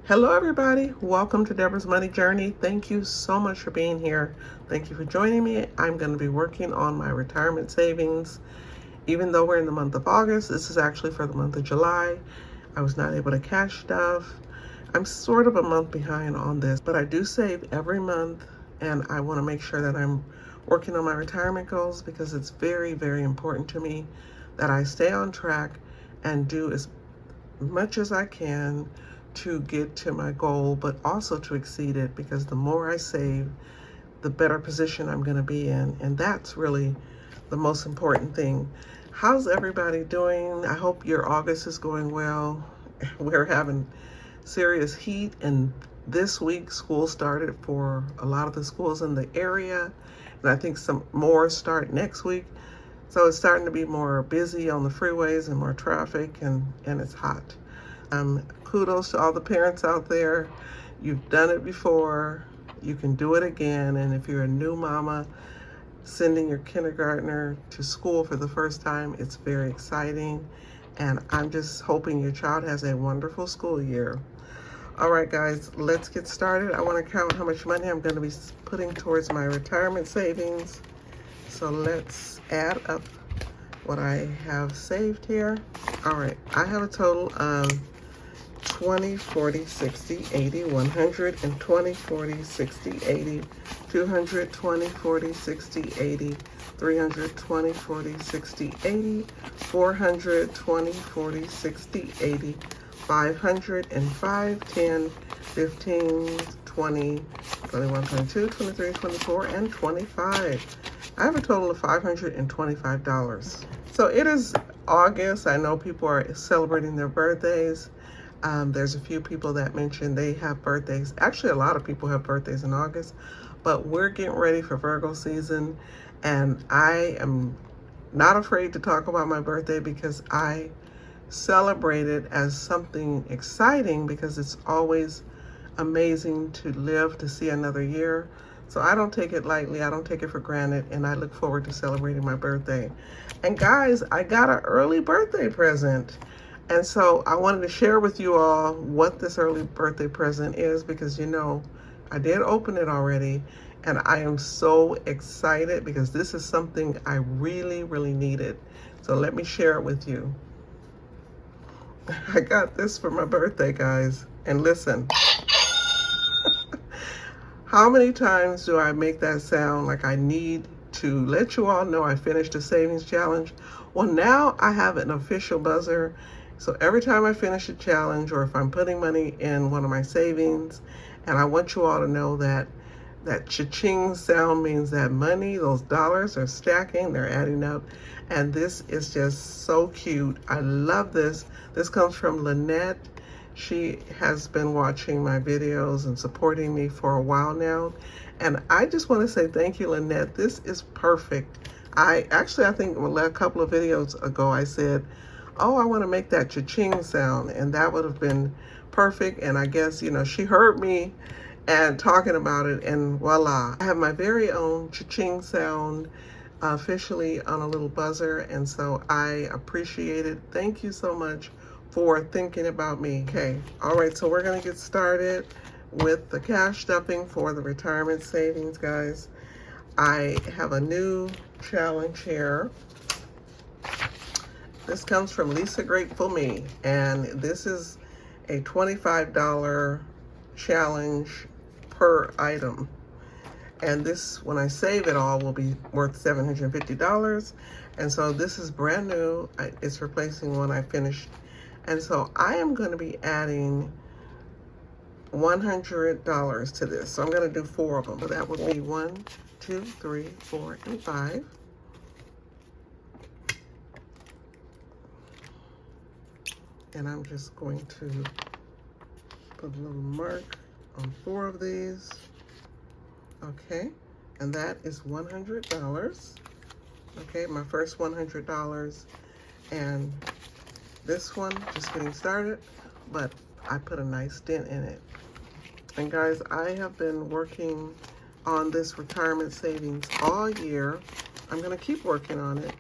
Hello everybody, welcome to Debra's Money Journey. Thank you so much for being here. Thank you for joining me. I'm going to be working on my retirement savings. Even though we're in the month of August, this is actually for the month of July. I was not able to cash stuff. I'm sort of a month behind on this, but I do save every month, and I want to make sure that I'm working on my retirement goals because it's very, very important to me that I stay on track and do as much as I can to get to my goal, but also to exceed it, because the more I save, the better position I'm going to be in. And that's really the most important thing. How's everybody doing? I hope your August is going well. We're having serious heat, and this week school started for a lot of the schools in the area, and I think some more start next week. So it's starting to be more busy on the freeways and more traffic, and it's hot. Kudos to all the parents out there. You've done it before. You can do it again. And if you're a new mama sending your kindergartner to school for the first time, it's very exciting. And I'm just hoping your child has a wonderful school year. All right, guys, let's get started. I want to count how much money I'm going to be putting towards my retirement savings. So let's add up what I have saved here. All right, I have a total of 20, 40, 60, 80, 100, and 20, 40, 60, 80, 200, 20, 40, 60, 80, 300, 20, 40, 60, 80, 400, 20, 40, 60, 80, 500, and 5, 10, 15, 20, 21, 22, 23, 24, and 25. I have a total of $525. So it is August. I know people are celebrating their birthdays. There's a few people that mentioned they have birthdays. Actually, a lot of people have birthdays in August, but we're getting ready for Virgo season, and I am not afraid to talk about my birthday because I celebrate it as something exciting, because it's always amazing to live to see another year. So I don't take it lightly. I don't take it for granted, and I look forward to celebrating my birthday. And guys, I got an early birthday present. And so I wanted to share with you all what this early birthday present is, because you know, I did open it already, and I am so excited because this is something I really, really needed. So let me share it with you. I got this for my birthday, guys. And listen, how many times do I make that sound like I need to let you all know I finished a savings challenge? Well, now I have an official buzzer. So every time I finish a challenge, or if I'm putting money in one of my savings, and I want you all to know that that cha-ching sound means that money, those dollars are stacking, they're adding up. And this is just so cute. I love this. This comes from LaNette. She has been watching my videos and supporting me for a while now. And I just want to say thank you, LaNette. This is perfect. I think a couple of videos ago I said, oh, I want to make that cha-ching sound, and that would have been perfect. And I guess, you know, she heard me and talking about it, and voila. I have my very own cha-ching sound officially on a little buzzer, and so I appreciate it. Thank you so much for thinking about me. Okay, all right, so we're gonna get started with the cash stuffing for the retirement savings, guys. I have a new challenge here. This comes from Lisa Grateful Me, and this is a $25 challenge per item. And this, when I save it all, will be worth $750. And so this is brand new. It's replacing one I finished. And so I am going to be adding $100 to this. So I'm going to do 4 of them. So that would be 1, 2, 3, 4, and 5. And I'm just going to put a little mark on 4 of these. Okay, and that is $100. Okay, my first $100. And this one, just getting started, but I put a nice dent in it. And guys, I have been working on this retirement savings all year. I'm gonna keep working on it.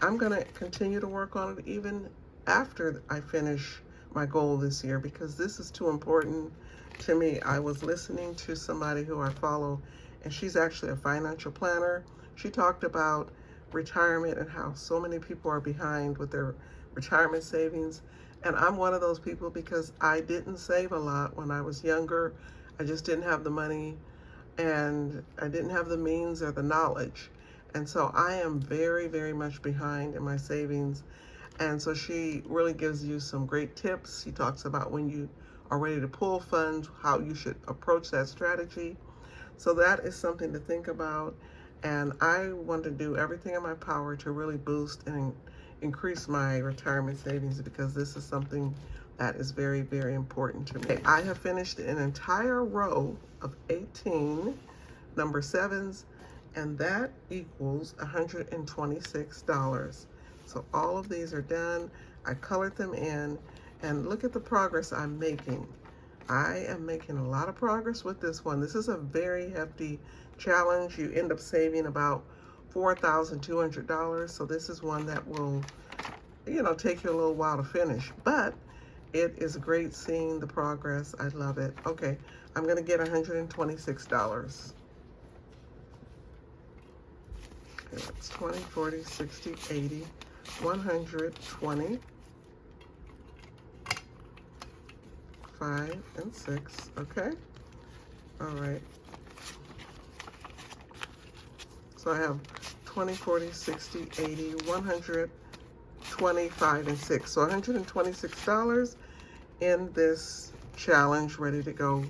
I'm gonna continue to work on it even after I finish my goal this year, because this is too important to me. I was listening to somebody who I follow, and she's actually a financial planner. She talked about retirement and how so many people are behind with their retirement savings. And I'm one of those people because I didn't save a lot when I was younger. I just didn't have the money, and I didn't have the means or the knowledge. And so I am very, very much behind in my savings. And so she really gives you some great tips. She talks about when you are ready to pull funds, how you should approach that strategy. So that is something to think about. And I want to do everything in my power to really boost and increase my retirement savings, because this is something that is very, very important to me. I have finished an entire row of 18 number 7s, and that equals $126. So all of these are done. I colored them in, and look at the progress I'm making. I am making a lot of progress with this one. This is a very hefty challenge. You end up saving about $4,200. So this is one that will, take you a little while to finish, but it is great seeing the progress. I love it. Okay, I'm gonna get $126. Okay, that's 20, 40, 60, 80, 120, 5, and 6, okay? All right. So I have 20, 40, 60, 80, 125, and 6. So $126 in this challenge, ready to go.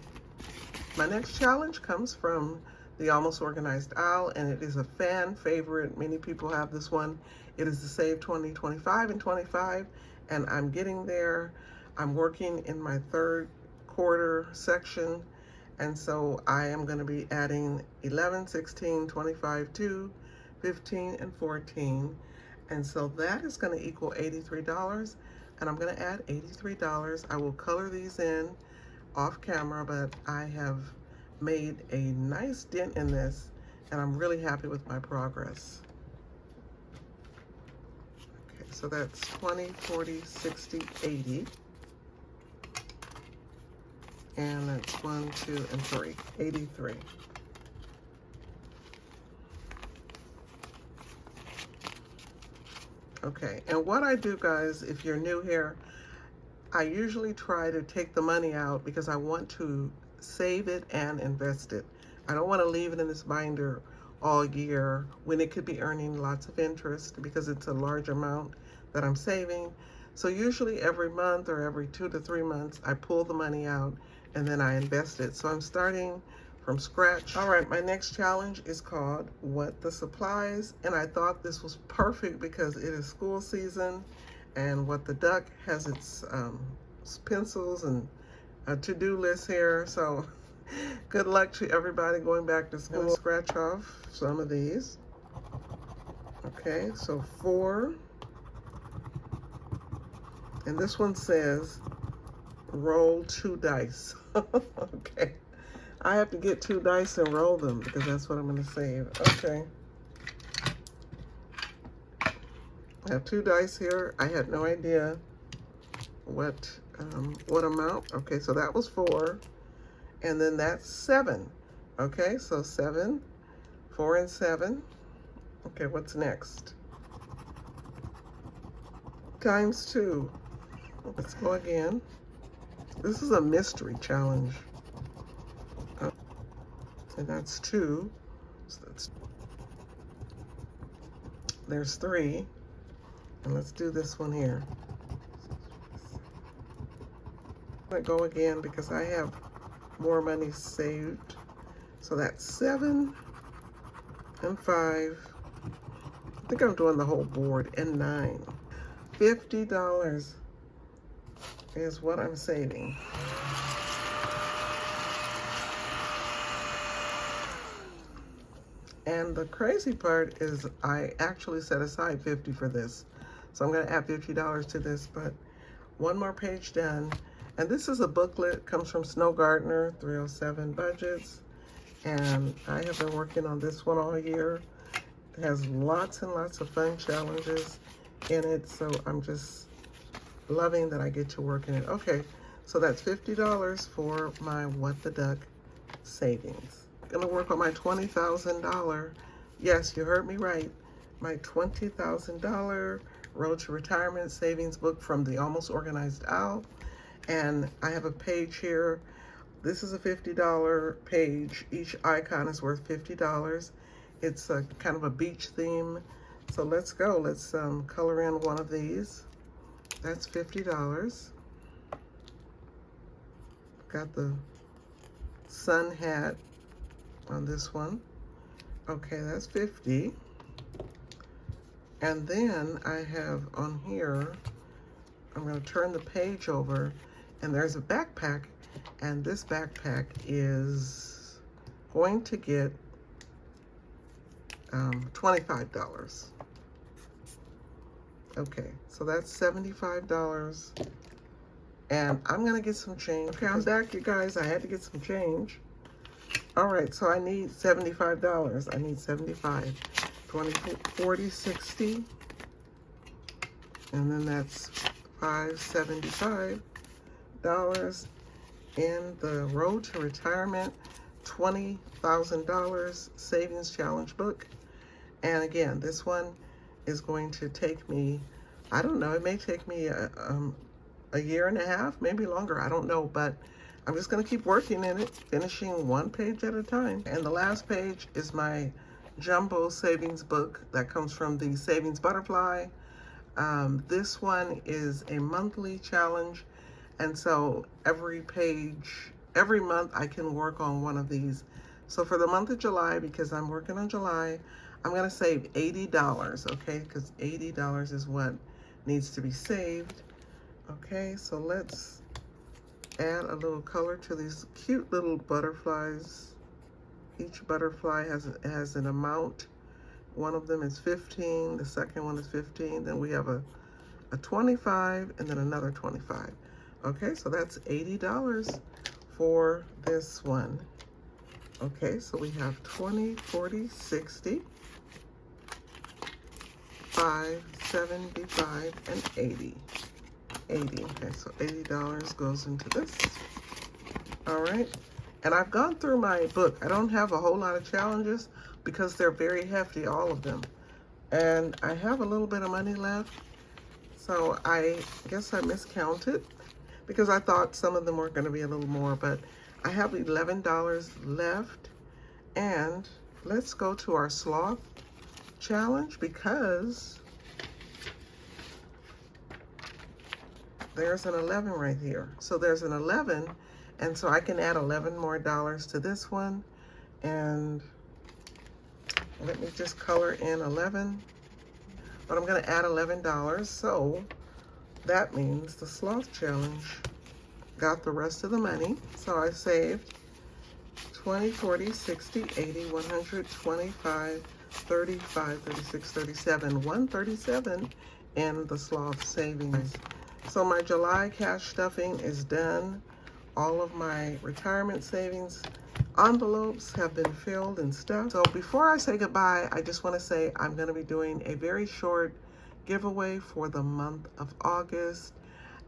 My next challenge comes from the Almost Organized Owl, and it is a fan favorite. Many people have this one. It is the Save 20, 25, and 25, and I'm getting there. I'm working in my third quarter section, and so I am going to be adding 11, 16, 25, 2, 15, and 14. And so that is going to equal $83, and I'm going to add $83. I will color these in off camera, but I have made a nice dent in this, and I'm really happy with my progress. Okay, so that's 20, 40, 60, 80. And that's 1, 2, and 3, 83. Okay, and what I do, guys, if you're new here, I usually try to take the money out because I want to save it and invest it. I don't want to leave it in this binder all year when it could be earning lots of interest, because it's a large amount that I'm saving. So usually every month or every 2 to 3 months, I pull the money out and then I invest it. So I'm starting from scratch. All right, my next challenge is called What the Supplies, and I thought this was perfect because it is school season, and What the Duck has its pencils and a to-do list here. So good luck to everybody going back to school. Scratch off some of these. Okay, so 4. And this one says, roll 2 dice. Okay. I have to get 2 dice and roll them because that's what I'm going to save. Okay. I have 2 dice here. I had no idea what amount. Okay, so that was 4. And then that's 7. Okay, so 7, 4, and 7. Okay, what's next? Times 2. Let's go again. This is a mystery challenge. And that's 2. So there's 3. And let's do this one here. I'm going to go again because I have more money saved. So that's 7 and 5. I think I'm doing the whole board, and 9. $50 is what I'm saving. And the crazy part is I actually set aside 50 for this. So I'm going to add $50 to this, but one more page done. And this is a booklet, comes from Snow Gardener, 307 Budgets. And I have been working on this one all year. It has lots and lots of fun challenges in it. So I'm just loving that I get to work in it. Okay, so that's $50 for my What the Duck savings. Gonna work on my $20,000, yes, you heard me right, my $20,000 Road to Retirement savings book from the Almost Organized Owl. And I have a page here. This is a $50 page. Each icon is worth $50. It's a kind of a beach theme. So let's go. Let's color in one of these. That's $50. Got the sun hat on this one. Okay, that's $50. And then I have on here, I'm going to turn the page over, and there's a backpack, and this backpack is going to get $25. Okay, so that's $75, and I'm gonna get some change. Okay, I'm back, you guys. I had to get some change. All right, so I need $75. I need 75, 20, 40, 60, and then that's $575 in the Road to Retirement $20,000 Savings Challenge book. And again, this one is going to take me, I don't know, it may take me a year and a half, maybe longer, I don't know, but I'm just gonna keep working in it, finishing one page at a time. And the last page is my jumbo savings book that comes from the Savings Butterfly. This one is a monthly challenge, and so every month I can work on one of these. So for the month of July, because I'm working on July, I'm gonna save $80, okay? Because $80 is what needs to be saved. Okay, so let's add a little color to these cute little butterflies. Each butterfly has an amount. One of them is 15, the second one is 15, then we have a 25, and then another 25. Okay, so that's $80 for this one. Okay, so we have 20, 40, 60, 5, 75, and 80. 80, okay, so $80 goes into this. All right, and I've gone through my book. I don't have a whole lot of challenges because they're very hefty, all of them. And I have a little bit of money left, so I guess I miscounted because I thought some of them were gonna be a little more, but I have $11 left. And let's go to our Sloth challenge because there's an 11 right here. So there's an 11, and so I can add $11 more to this one. And let me just color in 11, but I'm gonna add $11. So that means the Sloth challenge got the rest of the money. So I saved 20, 40, 60, 80, 100, 25, 35, 36, 37, 137 in the Sloth savings. So my July cash stuffing is done. All of my retirement savings envelopes have been filled and stuffed. So before I say goodbye, I just want to say I'm going to be doing a very short giveaway for the month of August.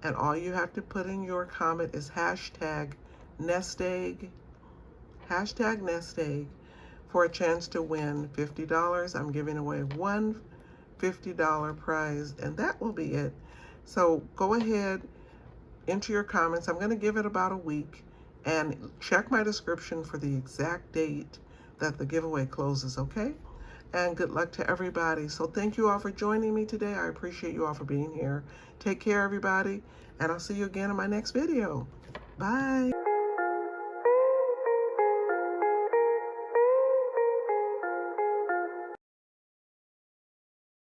And all you have to put in your comment is hashtag nest egg, hashtag nest egg, for a chance to win $50. I'm giving away one $50 prize, and that will be it. So go ahead, enter your comments. I'm going to give it about a week, and check my description for the exact date that the giveaway closes, okay? And good luck to everybody. So thank you all for joining me today. I appreciate you all for being here. Take care, everybody, and I'll see you again in my next video. Bye.